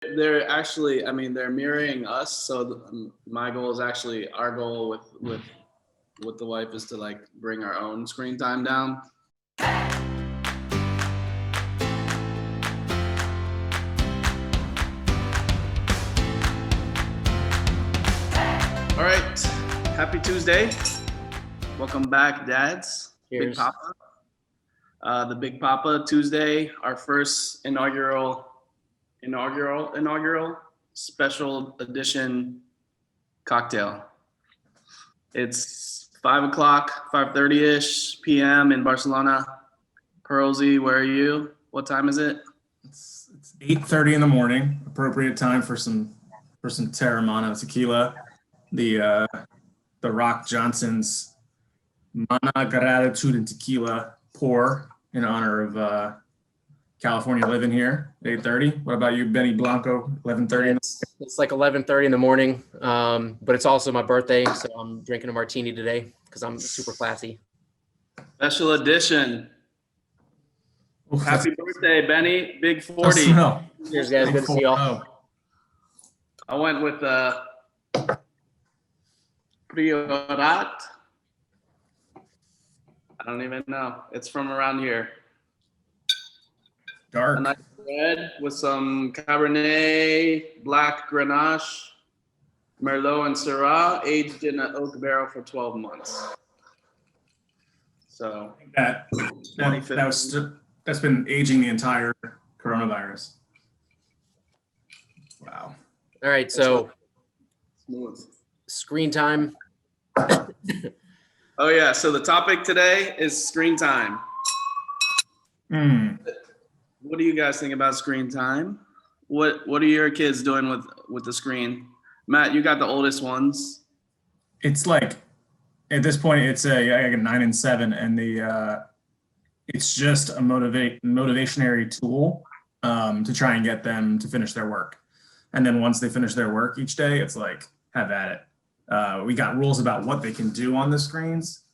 they're actually, I mean, they're mirroring us. So my goal is actually our goal with the wife is to like bring our own screen time down. All right, happy Tuesday. Welcome back, dads. Cheers. Big Papa. The Big Papa Tuesday, our first inaugural special edition cocktail. It's 5:00, 5:30-ish p.m. in Barcelona. Pearlsy, where are you? What time is it? It's 8:30 in the morning. Appropriate time for some Terramana tequila. The Rock Johnson's Mana Gratitude and Tequila pour in honor of California living here at 8:30. What about you, Benny Blanco? 11:30. It's like 11:30 in the morning, but it's also my birthday, so I'm drinking a martini today because I'm super classy. Special edition. Oof, Happy birthday, Benny. Big 40. that's smell. Cheers, guys. Good to see y'all. I went with Priorat. I don't even know. It's from around here. Dark. A nice red with some Cabernet, Black Grenache, Merlot, and Syrah, aged in an oak barrel for 12 months. So That's been aging the entire coronavirus. Wow. All right, so smooth. Screen time. Oh yeah, so the topic today is screen time. What do you guys think about screen time? What are your kids doing with the screen? Matt, you got the oldest ones. It's like at this point it's I got 9 and 7, and it's just a motivationary tool to try and get them to finish their work. And then once they finish their work each day, it's like, have at it. We got rules about what they can do on the screens.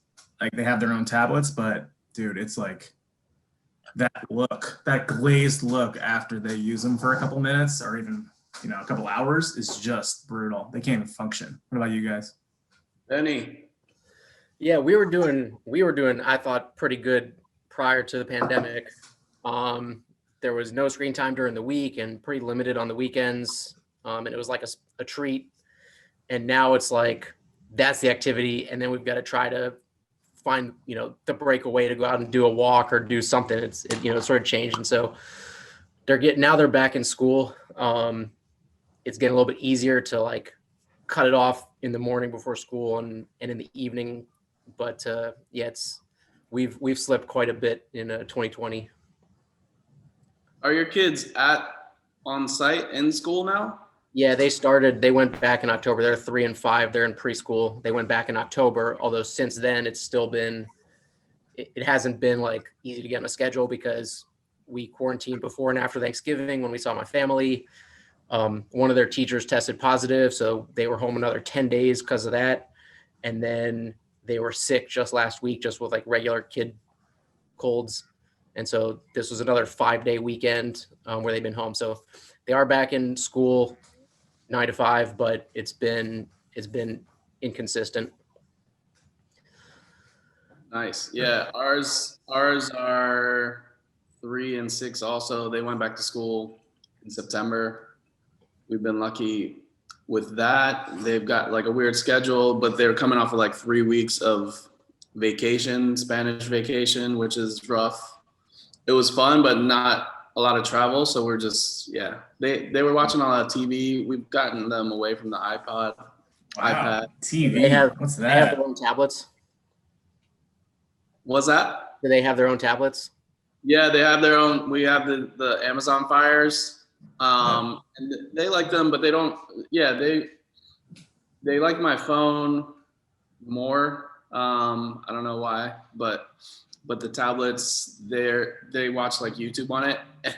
Like they have their own tablets, but dude, it's like that glazed look after they use them for a couple minutes or even, a couple hours is just brutal. They can't even function. What about you guys? Benny. Yeah, we were doing, I thought, pretty good prior to the pandemic. There was no screen time during the week and pretty limited on the weekends. And it was like a treat. And now it's like, that's the activity. And then we've got to try to find, the breakaway to go out and do a walk or do something. It's sort of changed. And so they're back in school. It's getting a little bit easier to like cut it off in the morning before school and in the evening. But we've slipped quite a bit in 2020. Are your kids on site in school now? Yeah, they went back in October. They're 3 and 5. They're in preschool. They went back in October, although since then it's still been, it hasn't been like easy to get on a schedule because we quarantined before and after Thanksgiving when we saw my family. One of their teachers tested positive, so they were home another 10 days because of that. And then they were sick just last week, just with like regular kid colds. And so this was another 5-day weekend where they've been home. So they are back in school 9 to 5, but it's been inconsistent. Nice. Yeah, ours are 3 and 6 also. They went back to school in September. We've been lucky with that. They've got like a weird schedule, but they're coming off of like 3 weeks of vacation, Spanish vacation, which is rough. It was fun, but not a lot of travel. So we're just, they were watching a lot of TV. We've gotten them away from the iPad. TV. What's that? They have their own tablets. What's that? Do they have their own tablets? Yeah, they have their own. We have the Amazon Fires. And they like them, but they don't. Yeah, they like my phone more. I don't know why, but the tablets, they watch like YouTube on it, and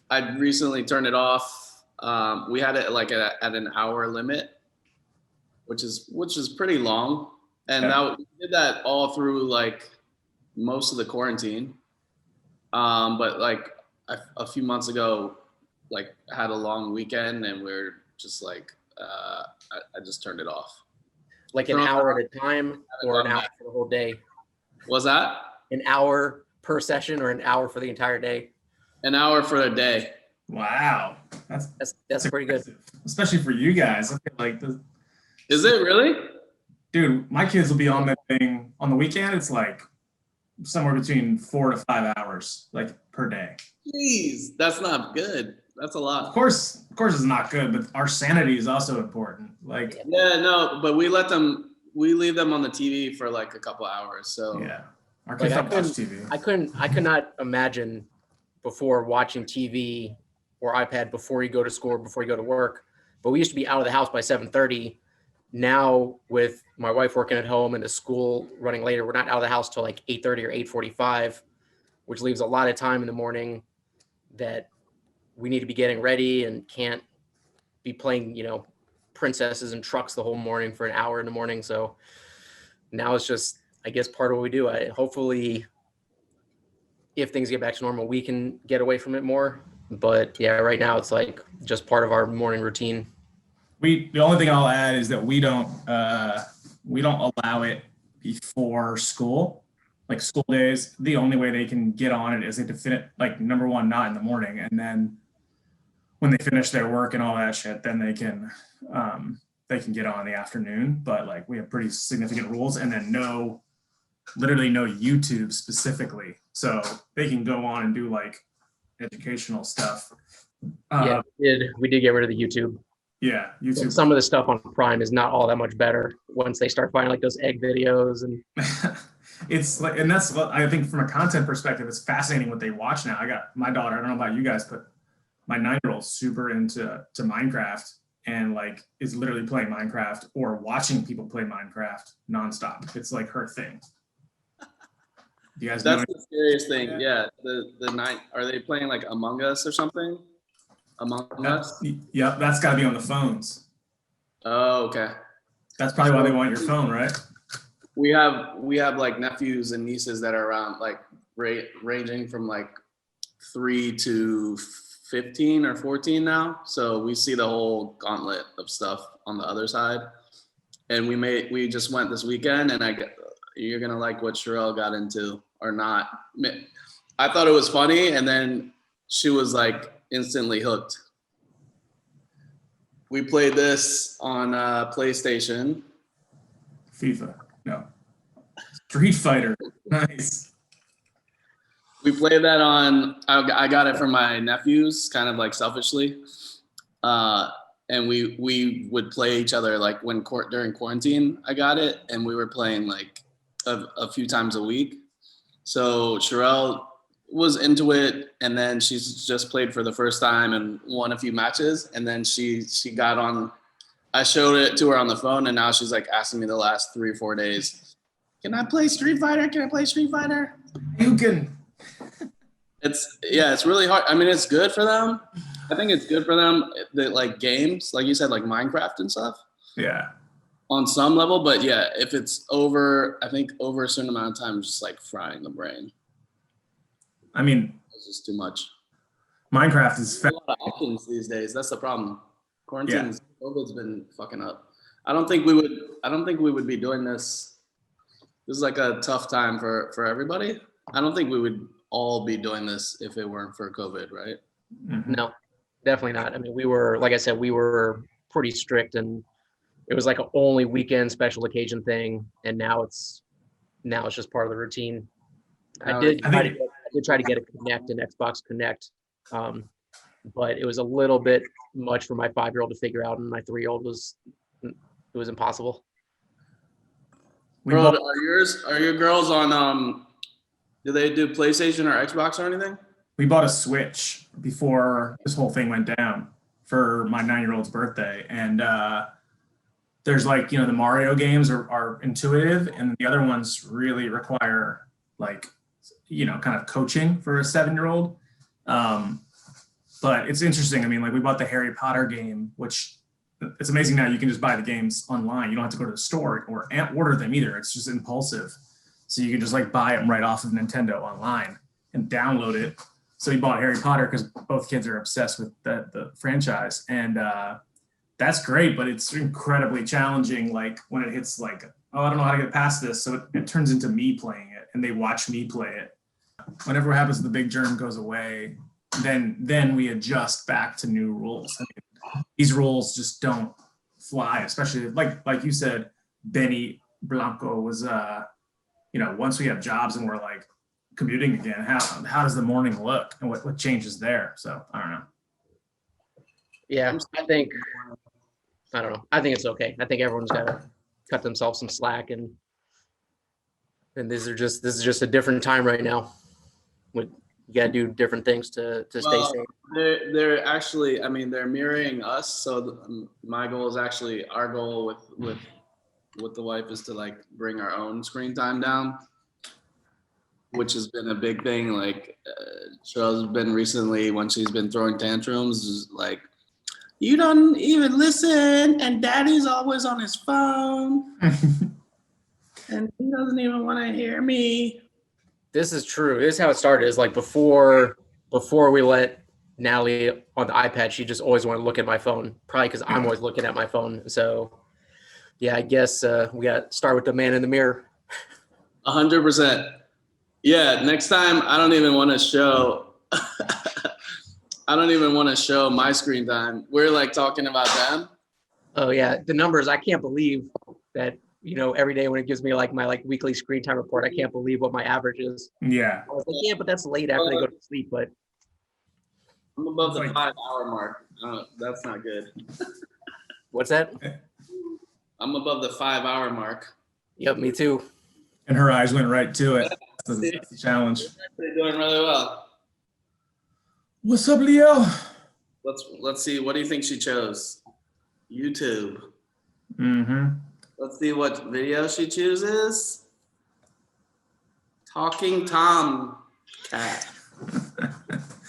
I recently turned it off. We had it like at an hour limit, which is pretty long, and now we did that all through like most of the quarantine. But like a few months ago, like had a long weekend and we're just like, I just turned it off. Like an hour at a time or an hour for the whole day? Was that? An hour per session or an hour for the entire day? An hour for a day. Wow, That's pretty good. especially for you guys. I feel like Is it really? dude, my kids will be on that thing on the weekend. It's like somewhere between 4 to 5 hours, like per day. Jeez, that's not good. That's a lot. Of course, it's not good, but our sanity is also important. Like, Yeah, no, but we leave them on the TV for like a couple hours. So yeah, our kids don't watch TV. I could not imagine before watching TV or iPad before you go to school or before you go to work. But we used to be out of the house by 7:30. Now with my wife working at home and the school running later, we're not out of the house till like 8:30 or 8:45, which leaves a lot of time in the morning that we need to be getting ready and can't be playing, princesses and trucks the whole morning for an hour in the morning. So now it's just, I guess, part of what we do. Hopefully if things get back to normal, we can get away from it more. But yeah, right now it's like just part of our morning routine. The only thing I'll add is that we don't allow it before school, like school days. The only way they can get on it is they have to finish, like, number one, not in the morning, and then when they finish their work and all that shit, then they can get on in the afternoon. But like, we have pretty significant rules, and then literally no YouTube specifically, so they can go on and do like educational stuff. Yeah, we did get rid of the YouTube. Yeah, YouTube. Some of the stuff on Prime is not all that much better once they start finding like those egg videos and it's like, and that's what I think from a content perspective, it's fascinating what they watch now. I got my daughter, I don't know about you guys, but my 9-year-old's super into Minecraft and like is literally playing Minecraft or watching people play Minecraft nonstop. It's like her thing. You guys that's the scariest thing. Yeah. The night, are they playing like Among Us or something? Among Us? Yep, that's got to be on the phones. Oh, okay. That's probably why they want your phone, right? We have like nephews and nieces that are around like ranging from like 3 to 15 or 14 now. So we see the whole gauntlet of stuff on the other side. And we just went this weekend, and you're gonna like what Sherelle got into or not. I thought it was funny, and then she was like instantly hooked. We played this on PlayStation. FIFA, no. Street Fighter, nice. We played that on. I got it from my nephews, kind of like selfishly, and we would play each other like during quarantine. I got it, and we were playing like a few times a week. So Sherelle was into it, and then she's just played for the first time and won a few matches, and then she got on. I showed it to her on the phone, and now she's like asking me the last 3 or 4 days, can I play Street Fighter? Can I play Street Fighter? You can. It's really hard. I mean, it's good for them. I think it's good for them that like games, like you said, like Minecraft and stuff. Yeah. On some level, but yeah, if it's over a certain amount of time, it's just like frying the brain. I mean, It's just too much. Minecraft is A lot of options these days. That's the problem. COVID's been fucking up. I don't think we would be doing this. This is like a tough time for everybody. I don't think we would all be doing this if it weren't for COVID, right? Mm-hmm. No, definitely not. I mean, like I said, we were pretty strict, and it was like an only weekend special occasion thing. And now it's just part of the routine. I did try to get a Connect, an Xbox Connect, but it was a little bit much for my 5-year-old to figure out, and my 3-year-old it was impossible. Bro, are your girls on do they do PlayStation or Xbox or anything? We bought a Switch before this whole thing went down for my 9-year-old's birthday, and there's like, the Mario games are intuitive, and the other ones really require like, kind of coaching for a 7-year-old. But it's interesting. I mean, like, we bought the Harry Potter game, which it's amazing now you can just buy the games online. You don't have to go to the store or order them either. It's just impulsive. So you can just like buy them right off of Nintendo online and download it. So he bought Harry Potter because both kids are obsessed with the franchise, and that's great. But it's incredibly challenging. Like when it hits like, oh, I don't know how to get past this, so it turns into me playing it, and they watch me play it. Whenever it happens, the big germ goes away. Then we adjust back to new rules. I mean, these rules just don't fly, especially like you said, Benny Blanco was once we have jobs and we're like commuting again, how does the morning look and what changes there? So I don't know. Yeah, I don't know. I think it's okay. I think everyone's got to cut themselves some slack, and this is just a different time right now. You got to do different things to stay safe. They're actually, I mean, they're mirroring us. So my goal is actually, our goal with the wife is to like bring our own screen time down, which has been a big thing. Like Cheryl's been recently, when she's been throwing tantrums, is like, you don't even listen, and daddy's always on his phone, and he doesn't even want to hear me. This is true. This is how it started. Is like before we let Natalie on the iPad, she just always wanted to look at my phone, probably because I'm always looking at my phone. So yeah, I guess we got to start with the man in the mirror. 100%. Yeah, next time I don't even want to show I don't even want to show my screen time. We're like talking about them. Oh yeah, the numbers. I can't believe that, every day when it gives me like my weekly screen time report, I can't believe what my average is. Yeah. I was like, yeah, but that's late after they go to sleep. But I'm above the 5-hour mark. That's not good. what's that? I'm above the 5-hour mark. Yep, me too. And her eyes went right to it. That's the challenge. They're doing really well. What's up, Leo? Let's see. What do you think she chose? YouTube. Mm-hmm. Let's see what video she chooses. Talking Tom Cat.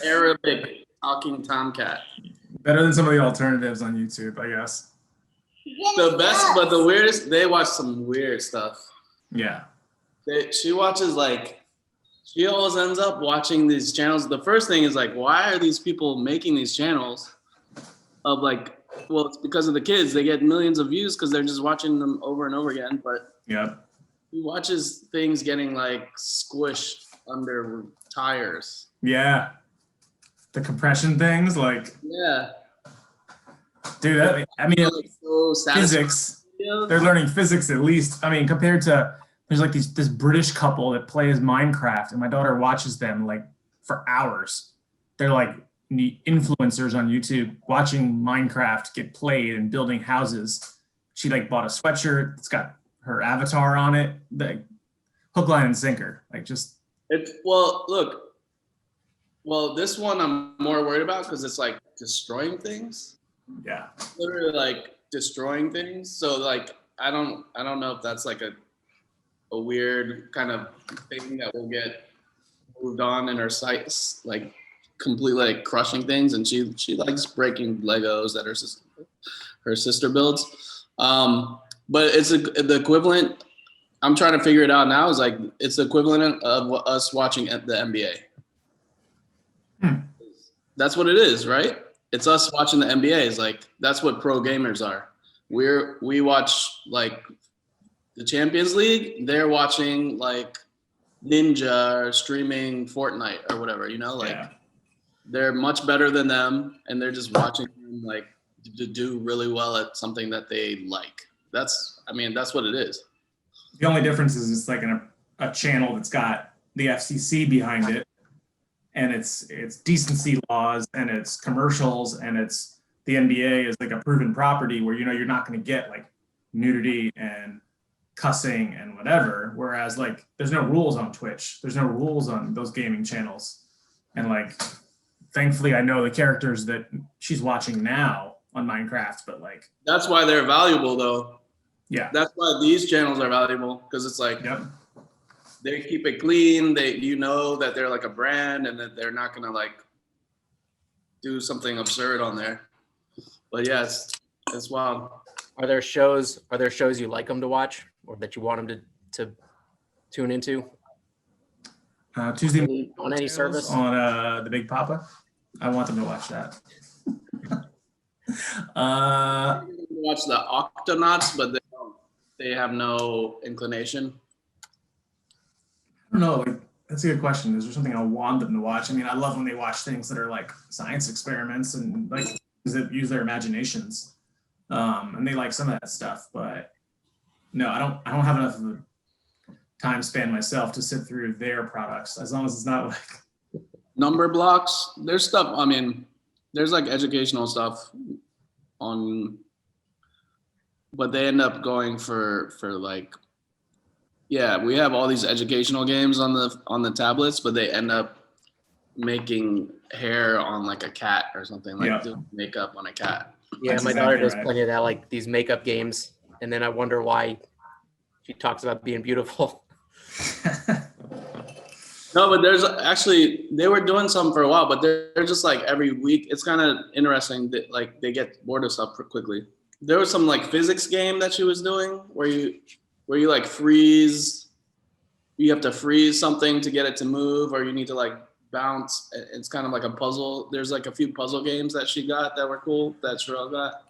Arabic Talking Tomcat. Better than some of the alternatives on YouTube, I guess. The best, but the weirdest, they watch some weird stuff. Yeah. She watches she always ends up watching these channels. The first thing is like, why are these people making these channels of well, it's because of the kids. They get millions of views because they're just watching them over and over again. But Yep. he watches things getting squished under tires. Yeah. The compression things, Yeah. dude, I mean, So physics. They're learning physics at least. I mean, compared to there's this British couple that plays Minecraft, and my daughter watches them for hours. They're influencers on YouTube watching Minecraft get played and building houses. She bought a sweatshirt. It's got her avatar on it. The hook, line, and sinker. Well, this one I'm more worried about because it's destroying things. Yeah. Literally destroying things. So I don't know if that's a weird kind of thing that will get moved on in her sites, completely crushing things, and she likes breaking Legos that her sister builds. But it's the equivalent. I'm trying to figure it out now. Is it's the equivalent of us watching the NBA. That's what it is, right? It's us watching the NBA. Is that's what pro gamers are. We watch the Champions League. They're watching Ninja or streaming Fortnite or whatever. Yeah. They're much better than them, and they're just watching them to do really well at something that they like. That's what it is. The only difference is it's a channel that's got the FCC behind it, and it's decency laws, and it's commercials, and it's the NBA is a proven property where you're not going to get nudity and cussing and whatever. Whereas there's no rules on Twitch, there's no rules on those gaming channels, and thankfully I know the characters that she's watching now on Minecraft, but that's why they're valuable though. Yeah. That's why these channels are valuable, because it's yep. They keep it clean. That they're a brand, and that they're not gonna do something absurd on there. But yeah, it's wild. Are there shows you like them to watch, or that you want them to tune into? Tuesday on any service. on the Big Papa. I want them to watch that. Watch the Octonauts, but they have no inclination. I don't know. Like, that's a good question. Is there something I want them to watch? I mean, I love when they watch things that are like science experiments and like that use their imaginations. And they like some of that stuff, but no, I don't have enough of a time span myself to sit through their products, as long as it's not like Number blocks. There's stuff. I mean, there's like educational stuff on, but they end up going for like, yeah, we have all these educational games on the tablets, but they end up making hair on like a cat or something, like doing makeup on a cat. Yeah, That's my daughter exactly does right. plenty of that, like these makeup games, and then I wonder why she talks about being beautiful. No, but there's actually, they were doing some for a while, but they're just like every week. It's kind of interesting that like they get bored of stuff quickly. There was some like physics game that she was doing where you like freeze, you have to freeze something to get it to move, or you need to like bounce. It's kind of like a puzzle. There's like a few puzzle games that she got that were cool, that Sherelle got.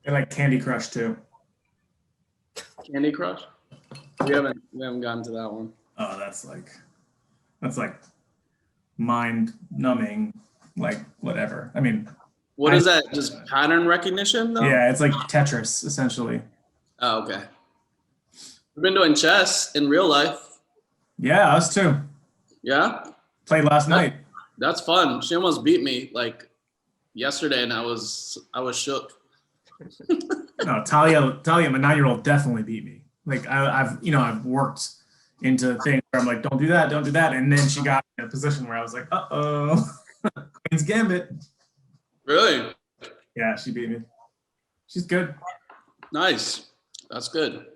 They like Candy Crush too. Candy Crush? We haven't gotten to that one. Oh, that's like mind numbing, like whatever. I mean, What is that? Just pattern recognition though? yeah, it's like Tetris essentially. Oh, okay. We've been doing chess in real life. Yeah, us too. Yeah? Played last night. That's fun. She almost beat me like yesterday, and I was shook. No, Talia, my 9-year-old definitely beat me. Like I've worked into things where I'm like, don't do that, and then she got in a position where I was like, Queen's Gambit. Really? Yeah, she beat me. She's good. Nice. That's good.